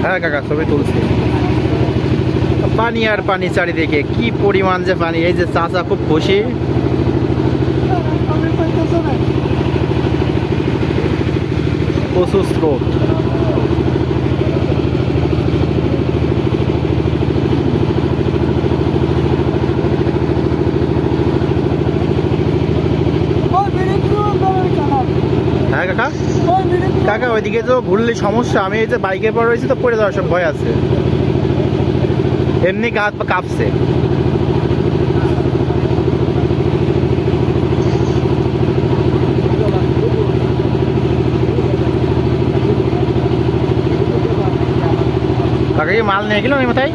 হ্যাঁ কাকা ছবি তুলছি। পানি আর পানি চারিদিকে, কি পরিমাণ যে পানি। এই যে চাচা খুব খুশি। প্রচুর স্রোত। হ্যাঁ কাকা, কাকা ওইদিকে তো ঘুরলে সমস্যা। আমি এই যে বাইকের পর রয়েছি তো, পড়ে যাওয়ার সব ভয় আছে। এমনি গা হাত পা কাঁপছে। কাকা কি মাল নিয়ে গেল মাথায়?